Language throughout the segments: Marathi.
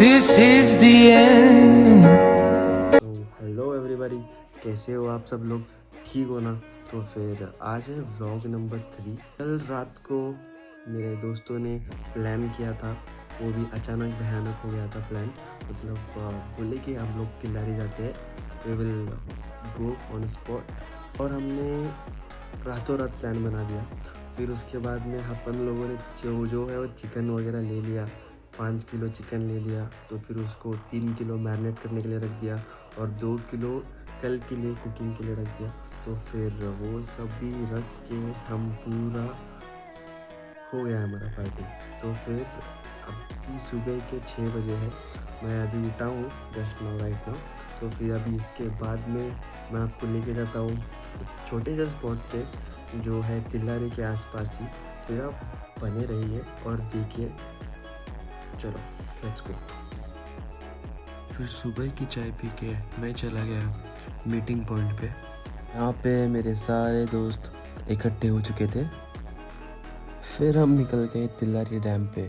This is the end. तो हेलो एवरीबॉडी, कैसे हो आप सब लोग? ठीक हो ना? तो फिर आज है व्लॉग नंबर 3। कल रात को मेरे दोस्तों ने प्लान किया था, वो भी अचानक भयानक हो गया था प्लान। मतलब बोले कि हम लोग किल्लारी जाते हैं, we will go on spot. और हमने रातों रात प्लान बना दिया। फिर उसके बाद में अपन लोगों ने जो है वो चिकन वगैरह ले लिया, 5 किलो चिकन ले लिया। तो फिर उसको 3 किलो मैरिनेट करने के लिए रख दिया और 2 किलो कल के लिए कुकिंग के लिए रख दिया। तो फिर वो सब भी रख के हम पूरा हो गया हमारा पार्टी। तो फिर अभी सुबह के 6 बजे है, मैं अभी उठा हूँ जस्ट नाउ राइट नाउ। तो फिर अभी इसके बाद में मैं आपको लेके जाता हूँ छोटे से स्पॉट पे जो है तिल्लारी के आसपास ही। फिर आप बने रहिए और देखिए। चलो लेट्स गो। फिर सुबह की चाय पी के मैं चला गया मीटिंग पॉइंट पे। यहाँ पे मेरे सारे दोस्त इकट्ठे हो चुके थे। फिर हम निकल गए तिल्लारी डैम पे।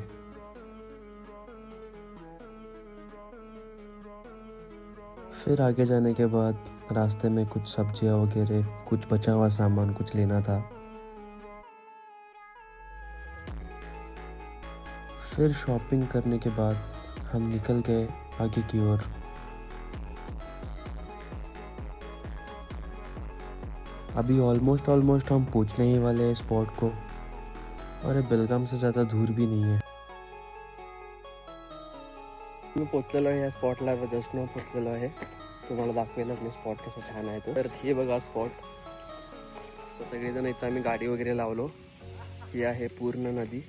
फिर आगे जाने के बाद रास्ते में कुछ सब्जियाँ वगैरह, कुछ बचा हुआ सामान कुछ लेना था। फिर शॉपिंग करने के बाद हम निकल गए आगे की ओर। अभी ऑलमोस्ट हम पहुंचने ही वाले हैं स्पॉट को। और ये बेलगाम से ज़्यादा दूर भी नाही आहे। मी पोचलेलो आहे या स्पॉटला, जस्ट नाव पोचलेलो आहे। तुम्हाला दाखवेनच मी स्पॉट कसा छान आहे तो। तर हे बघा स्पॉट। तर सगळेजण इथं आम्ही गाडी वगैरे लावलो। ही आहे पूर्ण नदी।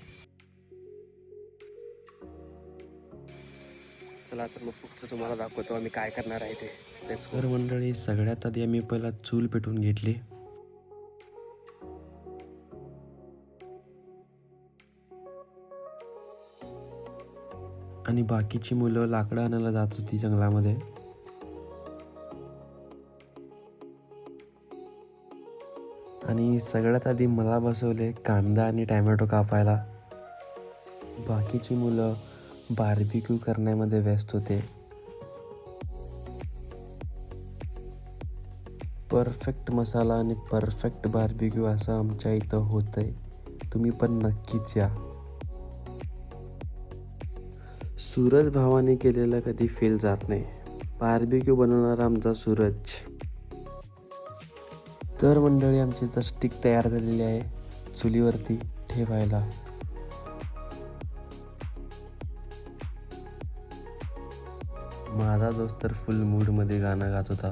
चला तर मग फक्त तुम्हाला दाखवतो आम्ही काय करणार आहे ते। तर मंडळी, सगळ्यात आधी आम्ही पहिला चूल पेटवून घेतली। आणि बाकीची मुलं लाकडं आणायला जात होती जंगलामध्ये। आणि सगळ्यात आधी मला बसवले कांदा आणि टोमॅटो कापायला। बाकीची मुलं बार्बिक्यू करण्यामध्ये व्यस्त होते। परफेक्ट मसाला आणि परफेक्ट बार्बिक्यू असं आमच्या इथं होतंय। तुम्ही पण नक्कीच या। सूरज भावाने केलेलं कधी फेल जात नाही। बार्बिक्यू बनवणारा आमचा सूरज। तर मंडळी, आमची इथं स्टिक तयार झालेली आहे चुलीवरती ठेवायला। माझा दोस्त तर फुल मूड मध्ये गाणं गात होता।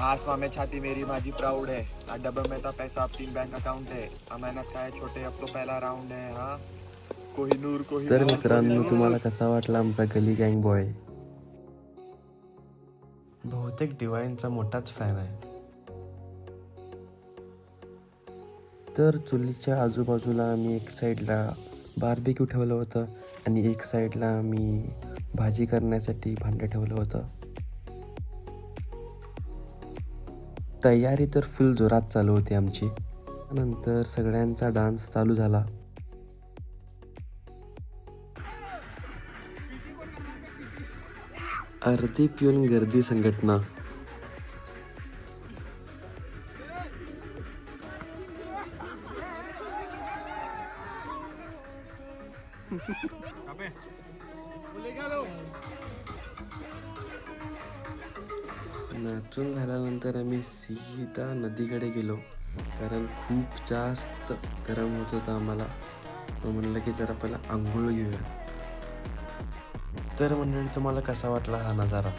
आसमां में छाती मेरी माझी प्राउड है, डब्बे में था पैसा अब 3 बैंक अकाउंट है, मेहनत का है छोटे अब तो पहला राउंड है। हाँ कोहिनूर तर मित्रांनो, तुम्हाला कसा वाटला आमचा गली गँग बॉय? बहुतेक डिवाइनचा मोठाच फॅन आहे। तर चुलीच्या आजूबाजूला आम्ही एक साईडला बार्बिक्यू ठेवलं होतं आणि एक साईडला आम्ही भाजी करण्यासाठी भांडं ठेवलं होतं। तयारी तर फुल जोरात चालू होती आमची। नंतर सगळ्यांचा डान्स चालू झाला। अर्धी पिऊन गर्दी संघटना। नाचून झाल्यानंतर आम्ही सीधा नदीकडे गेलो, कारण खूप जास्त गरम होत होतं आम्हाला। तो म्हणलं की जरा पहिला आंघोळ घेऊया। तर मंडळी, तुम्हाला कसा वाटला हा नजारा?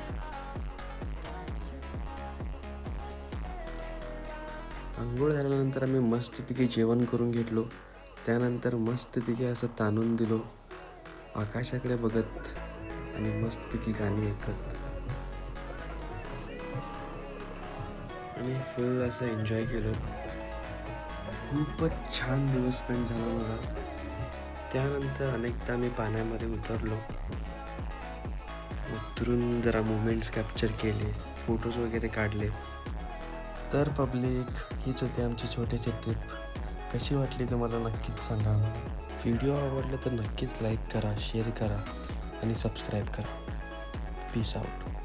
आंघोळ झाल्यानंतर आम्ही मस्तपैकी जेवण करून घेतलो। त्यानंतर मस्तपैकी असं ताणून दिलो आकाशाकडे बघत आणि मस्तपैकी गाणी ऐकत आणि फुल असं एन्जॉय केलं। खूपच छान दिवस स्पेंड झाला मला। त्यानंतर अनेकदा मी पाण्यामध्ये उतरून जरा मोमेंट्स कॅप्चर केले, फोटोज वगैरे काढले। तर पब्लिक, हीच होती आमची छोटीशी ट्रिप। कशी वाटली तुम्हाला नक्कीच सांगा। व्हिडिओ आवडला तर नक्कीच लाईक करा, शेअर करा आणि सबस्क्राईब करा. Peace out.